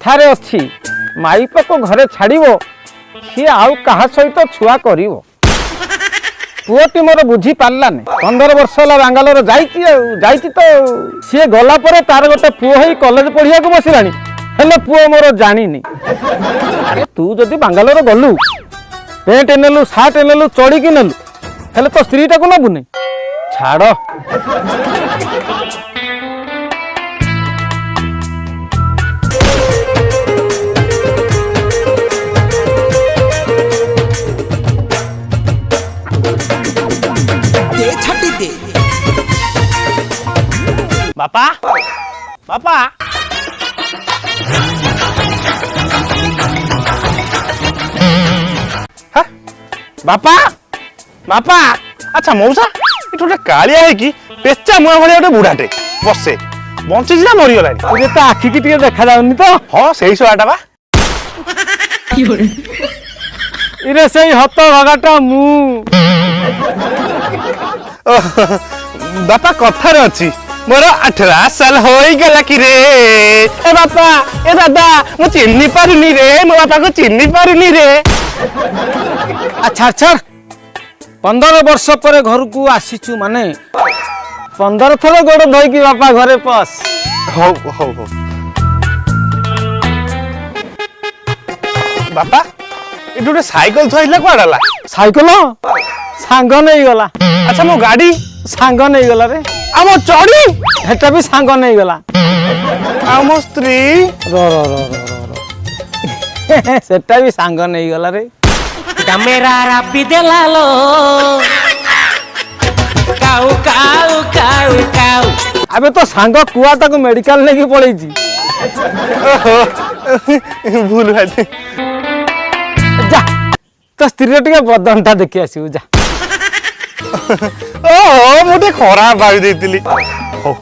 कथारे अच्छी माइप को घरे छाड़िबो सी आउ कहा सहित छुआ करिवो पुओटी मोर बुझी पारलानी 15 वर्ष होला बांगालोर जाइची तो सी गला परे तार गोटे पुओ ही कॉलेज पढ़िया को बसिलानी हेले पुओ मोर जानिनी अरे तू जदि बांगालोर गलु पेंट नेलु सार्ट नेलु चढ़ी की नेलु हेले तो स्त्री टाकू नबुनी छाड़ बापा बापा हा? बापा बापा अच्छा मौसा ये गोटे कालिया है कि पेचा मुआ भाई गोटे बुढ़ाटे बसे बंची ना मरीगला तो आखि की देखा जाऊनी तो हाँ से शोटा बा इरे से हत भगाटा मु बापा कथार अच्छी मोर 18 साल हो गला कि रे ए बापा ए दादा मु चिन्नी पारुनी रे मो बापा को चिन्नी पारुनी रे अच्छा अच्छा 15 वर्ष पर घर को आसीचु माने 15 थर गोड़ धोई की बापा घरे पस हो हो हो बापा ये गोटे साइकिल थइला कोडाला साइकिल सांग नहीं गला अच्छा मो गाड़ी सांग नहीं गला रे आम चढ़ी हेटा भी सांग नहीं गला आम स्त्री रो रो रो रो रो सेटा भी सांग नहीं गला रे मेरा रब्बी देलालो काऊ काऊ काऊ काऊ अबे तो सांग कुआ तक मेडिकल लेके पड़े जी भूल बात जा तो स्त्री टिके बदनटा देखि आसीउ जा ओ मोटे खराब भाई देतिली हो